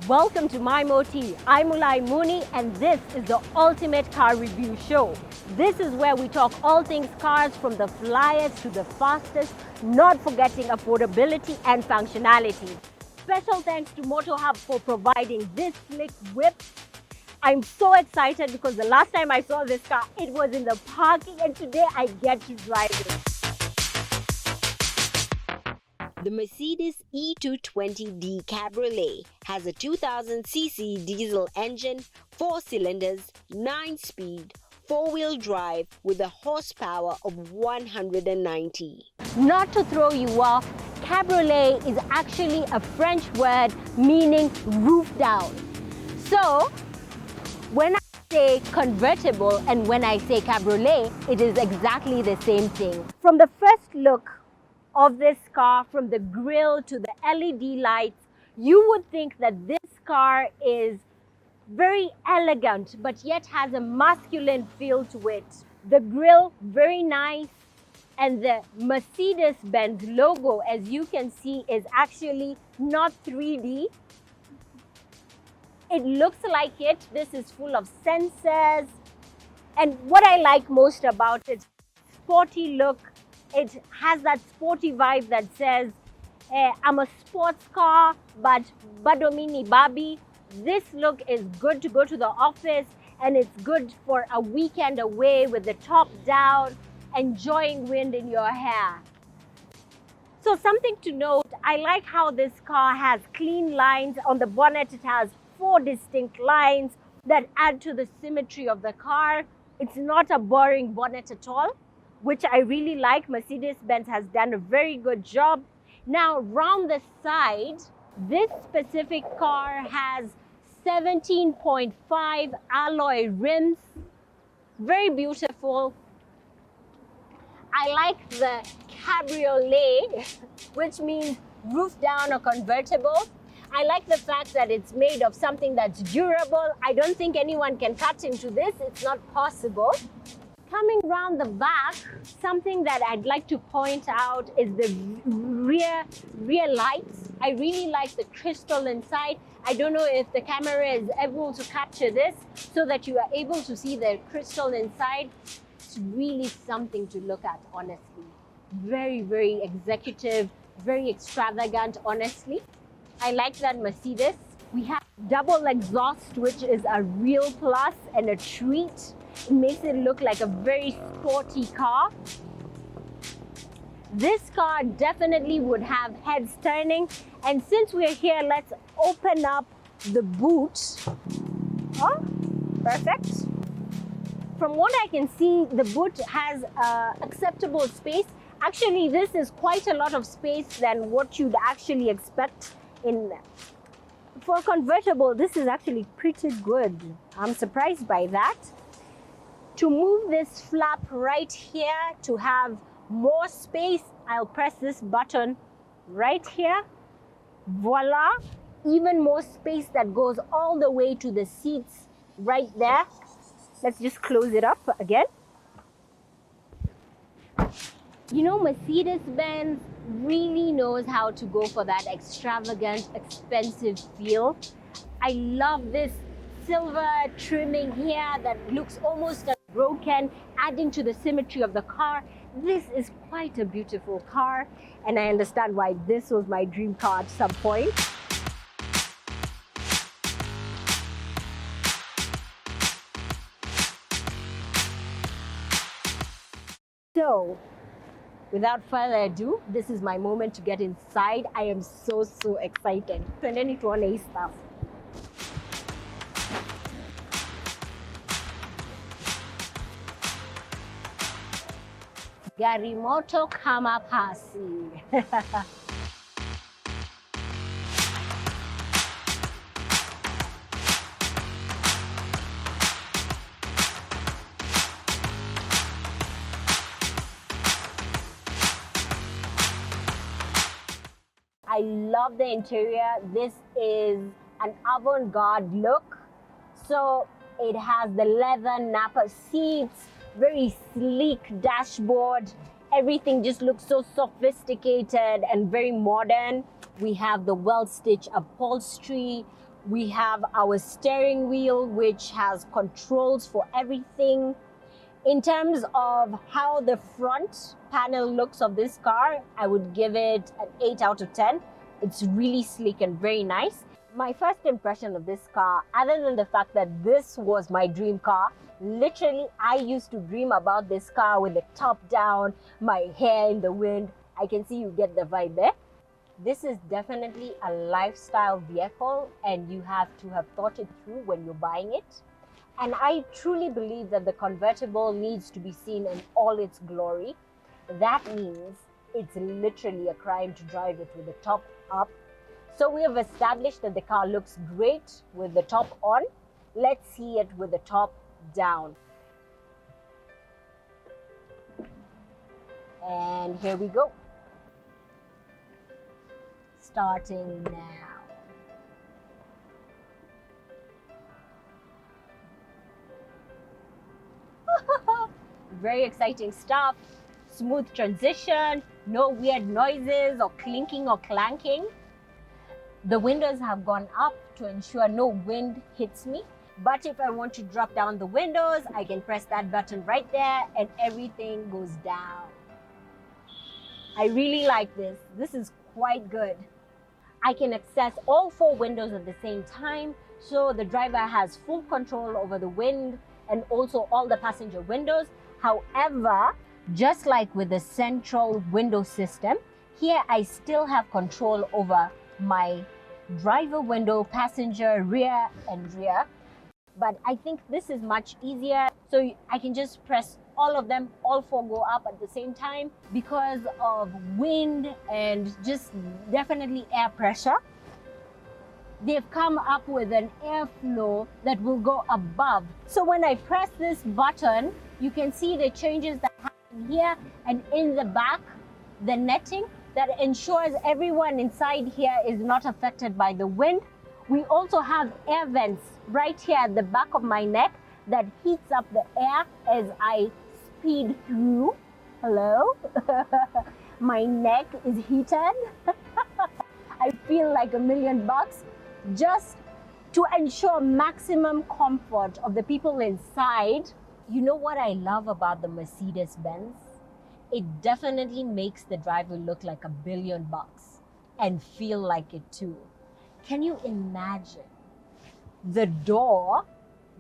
Welcome to My Moti. I'm Ulai Mooney and this is the ultimate car review show. This is where we talk all things cars from the flyest to the fastest, not forgetting affordability and functionality. Special thanks to Motorhub for providing this slick whip. I'm so excited because the last time I saw this car, it was in the parking and today I get to drive it. The Mercedes E220d Cabriolet has a 2000cc diesel engine, 4 cylinders, 9-speed, 4-wheel drive with a horsepower of 190. Not to throw you off, cabriolet is actually a French word meaning roof down. So, when I say convertible and when I say cabriolet, it is exactly the same thing. From the first look of this car, from the grille to the LED lights, you would think that this car is very elegant but yet has a masculine feel to it. The grille, very nice, and the Mercedes-Benz logo, as you can see, is actually not 3D. It looks like it. This is full of sensors. And what I like most about it, sporty look. It has that sporty vibe that says, I'm a sports car, but Badomini Babi. This look is good to go to the office and it's good for a weekend away with the top down, enjoying wind in your hair. So something to note, I like how this car has clean lines. On the bonnet, it has 4 distinct lines that add to the symmetry of the car. It's not a boring bonnet at all, which I really like. Mercedes-Benz has done a very good job. Now, round the side, this specific car has 17.5 alloy rims. Very beautiful. I like the cabriolet, which means roof down or convertible. I like the fact that it's made of something that's durable. I don't think anyone can cut into this. It's not possible. Coming round the back, something that I'd like to point out is the rear lights. I really like the crystal inside. I don't know if the camera is able to capture this so that you are able to see the crystal inside. It's really something to look at, honestly. Very, very executive, very extravagant, honestly. I like that Mercedes. We have double exhaust, which is a real plus and a treat. It makes it look like a very sporty car. This car definitely would have heads turning. And since we're here, let's open up the boot. Oh, perfect. From what I can see, the boot has acceptable space. Actually, this is quite a lot of space than what you'd actually expect in. For a convertible, this is actually pretty good. I'm surprised by that. To move this flap right here to have more space, I'll press this button right here. Voila! Even more space that goes all the way to the seats right there. Let's just close it up again. You know, Mercedes-Benz really knows how to go for that extravagant, expensive feel. I love this silver trimming here that looks almost broken, adding to the symmetry of the car. This is quite a beautiful car, and I understand why this was my dream car at some point. So, without further ado, this is my moment to get inside. I am so excited. And then it will stuff. Gari moto kama pasi. I love the interior. This is an avant-garde look. So it has the leather Napa seats, very sleek dashboard. Everything just looks so sophisticated and very modern. We have the well-stitched upholstery. We have our steering wheel, which has controls for everything. In terms of how the front panel looks of this car, I would give it an 8 out of 10. It's really sleek and very nice. My first impression of this car, other than the fact that this was my dream car, literally I used to dream about this car with the top down, my hair in the wind. I can see you get the vibe there. This is definitely a lifestyle vehicle, and you have to have thought it through when you're buying it. And I truly believe that the convertible needs to be seen in all its glory. That means it's literally a crime to drive it with the top up. So we have established that the car looks great with the top on. Let's see it with the top down. And here we go. Starting now. Very exciting stuff. Smooth transition, no weird noises or clinking or clanking. The windows have gone up to ensure no wind hits me. But if I want to drop down the windows, I can press that button right there and everything goes down. I really like this. This is quite good. I can access all 4 windows at the same time, so the driver has full control over the wind and also all the passenger windows. However, just like with the central window system, here I still have control over my driver window, passenger, rear and rear. But I think this is much easier. So I can just press all of them, all 4 go up at the same time because of wind and just definitely air pressure. They've come up with an airflow that will go above. So when I press this button, you can see the changes that happen here and in the back, the netting that ensures everyone inside here is not affected by the wind. We also have air vents right here at the back of my neck that heats up the air as I speed through. Hello? My neck is heated. I feel like $1 million just to ensure maximum comfort of the people inside. You know what I love about the Mercedes-Benz? It definitely makes the driver look like $1 billion and feel like it too. Can you imagine the door,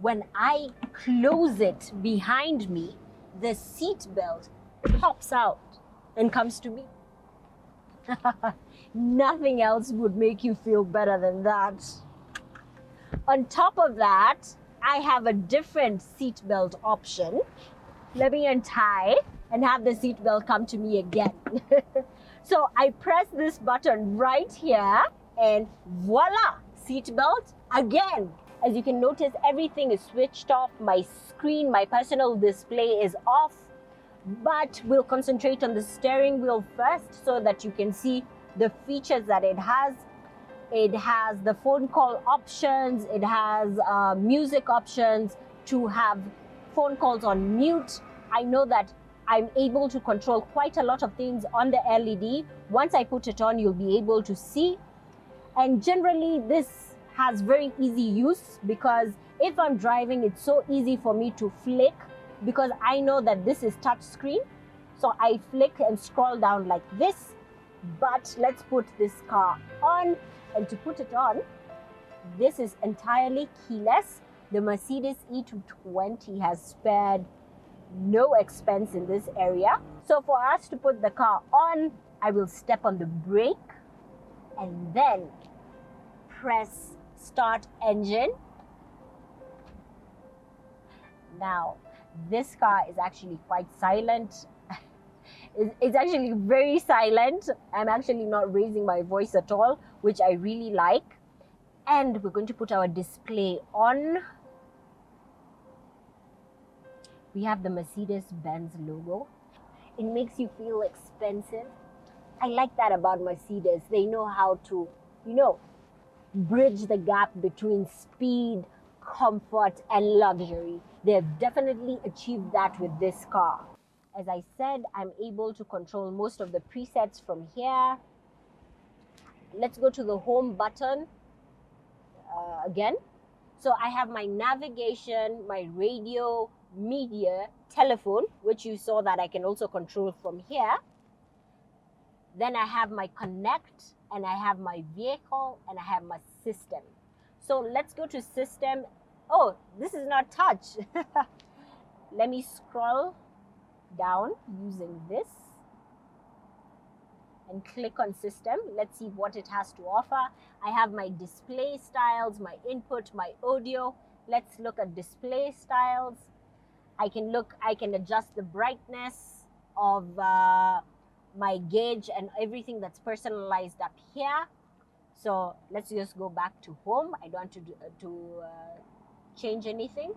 when I close it behind me, the seat belt pops out and comes to me? Nothing else would make you feel better than that. On top of that, I have a different seat belt option. Let me untie and have the seat belt come to me again. So I press this button right here and voila, seat belt again. As you can notice, everything is switched off. My screen, my personal display is off, but we'll concentrate on the steering wheel first so that you can see the features that it has. It has the phone call options. It has music options to have phone calls on mute. I know that I'm able to control quite a lot of things on the LED. Once I put it on, you'll be able to see. And generally, this has very easy use because if I'm driving, it's so easy for me to flick because I know that this is touch screen. So I flick and scroll down like this. But let's put this car on. And to put it on, this is entirely keyless. The Mercedes E220 has spared no expense in this area. So for us to put the car on, I will step on the brake and then press start engine. Now, this car is actually quite silent. It's actually very silent. I'm actually not raising my voice at all, which I really like. And we're going to put our display on. We have the Mercedes-Benz logo. It makes you feel expensive. I like that about Mercedes. They know how to, bridge the gap between speed, comfort, and luxury. They've definitely achieved that with this car. As I said, I'm able to control most of the presets from here. Let's go to the home button. again. So I have my navigation, my radio, media, telephone, which you saw that I can also control from here. Then I have my connect, and I have my vehicle, and I have my system. So let's go to system. Oh, this is not touch. Let me scroll down using this and click on system. Let's see what it has to offer. I have my display styles, my input, my audio. Let's look at display styles. I can adjust the brightness of my gauge and everything that's personalized up here. So let's just go back to home. I don't want to change anything.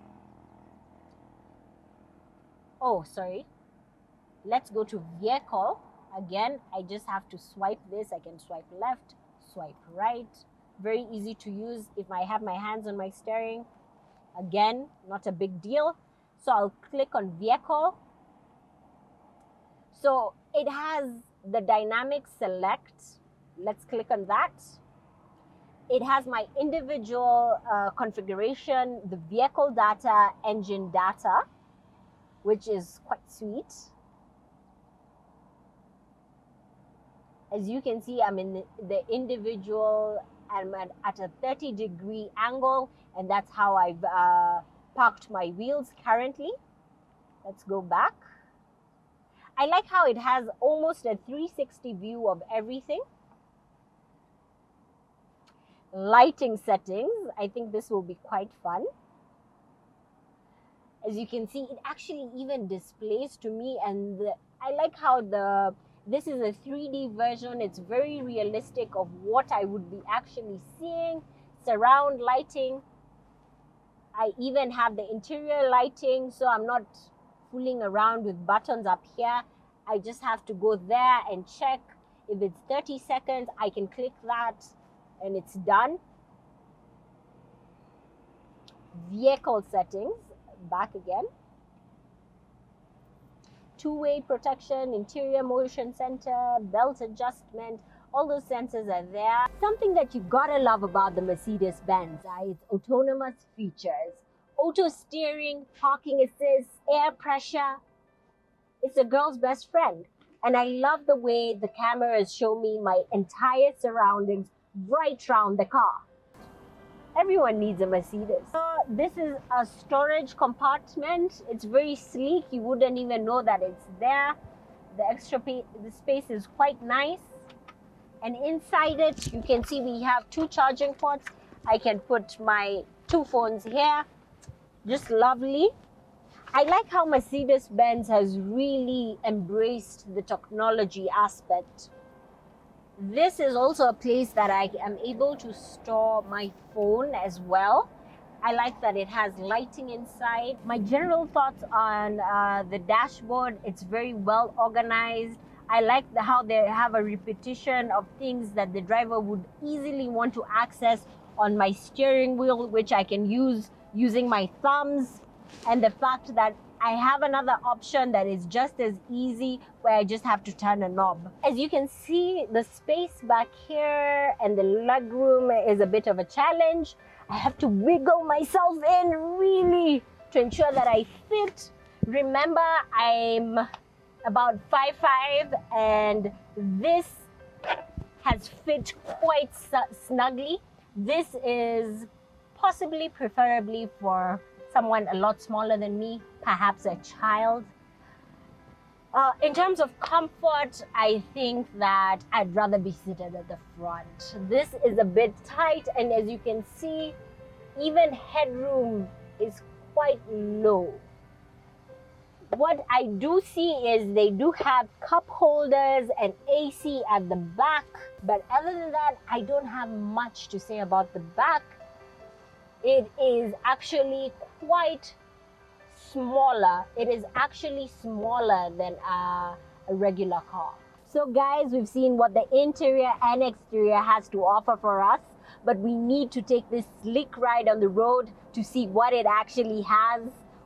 Oh, sorry. Let's go to vehicle. Again, I just have to swipe this. I can swipe left, swipe right. Very easy to use if I have my hands on my steering. Again, not a big deal. So I'll click on vehicle. So it has the dynamic select. Let's click on that. It has my individual configuration, the vehicle data, engine data, which is quite sweet. As you can see, I'm in the individual, I'm at a 30-degree angle, and that's how I've parked my wheels currently. Let's go back. I like how it has almost a 360 view of everything. Lighting settings, I think this will be quite fun. As you can see, it actually even displays to me, and I like how this is a 3D version. It's very realistic of what I would be actually seeing. Surround lighting. I even have the interior lighting, so I'm not fooling around with buttons up here. I just have to go there and check. If it's 30 seconds, I can click that and it's done. Vehicle settings, back again. Two-way protection, interior motion center, belt adjustment, all those sensors are there. Something that you gotta love about the Mercedes-Benz are its autonomous features. Auto steering, parking assist, air pressure. It's a girl's best friend. And I love the way the cameras show me my entire surroundings right around the car. Everyone needs a Mercedes. This is a storage compartment. It's very sleek. You wouldn't even know that it's there. The space is quite nice. And inside it, you can see we have two charging ports. I can put my two phones here. Just lovely. I like how Mercedes-Benz has really embraced the technology aspect. This is also a place that I am able to store my phone as well. I like that it has lighting inside. My general thoughts on the dashboard, it's very well organized. I like how they have a repetition of things that the driver would easily want to access on my steering wheel, which I can use using my thumbs. And the fact that I have another option that is just as easy, where I just have to turn a knob. As you can see, the space back here and the legroom is a bit of a challenge. I have to wiggle myself in really to ensure that I fit. Remember, I'm about 5'5", and this has fit quite snugly. This is possibly preferably for someone a lot smaller than me, perhaps a child. In terms of comfort, I think that I'd rather be seated at the front. This is a bit tight, and as you can see, even headroom is quite low. What I do see is they do have cup holders and AC at the back, but other than that, I don't have much to say about the back. It is actually quite smaller. It is actually smaller than a regular car. So guys, we've seen what the interior and exterior has to offer for us, but we need to take this slick ride on the road to see what it actually has,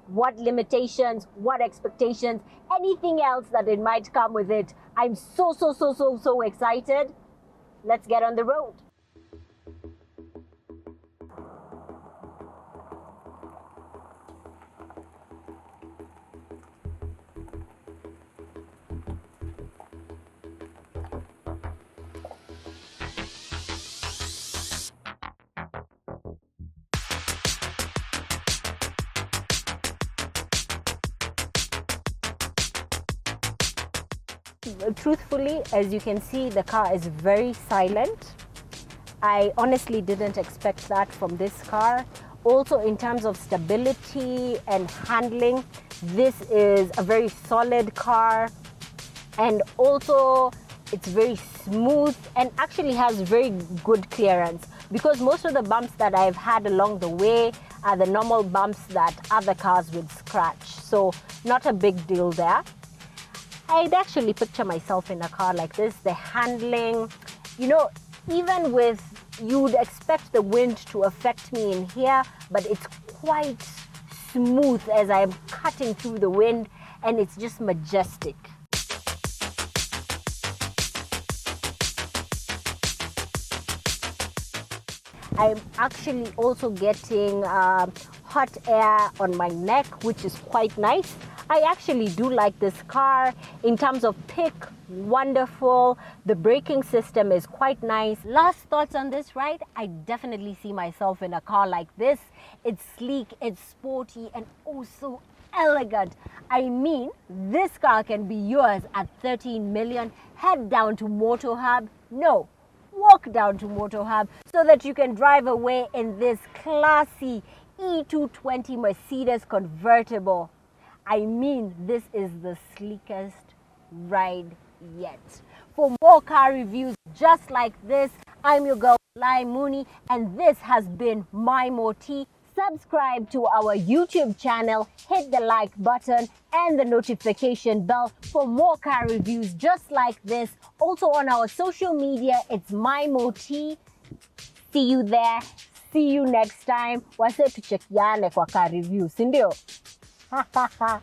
what limitations, what expectations, anything else that it might come with it. I'm so excited. Let's get on the road. truthfully, as you can see, the car is very silent. I honestly didn't expect that from this car. Also, in terms of stability and handling, this is a very solid car. And also, it's very smooth and actually has very good clearance, because most of the bumps that I've had along the way are the normal bumps that other cars would scratch. So not a big deal there. I'd actually picture myself in a car like this. The handling, you know, even with, you'd expect the wind to affect me in here, but it's quite smooth as I'm cutting through the wind, and it's just majestic. I'm actually also getting hot air on my neck, which is quite nice. I actually do like this car. In terms of pick, wonderful. The braking system is quite nice. Last thoughts on this ride, I definitely see myself in a car like this. It's sleek, it's sporty, and oh so elegant. I mean, this car can be yours at 13 million. Head down to Motorhub. No, walk down to Motorhub so that you can drive away in this classy E220 Mercedes convertible. I mean, this is the sleekest ride yet. For more car reviews just like this, I'm your girl Lai Mooney, and this has been My Moti. Subscribe to our YouTube channel, hit the like button and the notification bell for more car reviews just like this. Also on our social media, it's My Moti. See you there. See you next time. Wase tuchekiane kwa car review, sindio? Ha ha ha.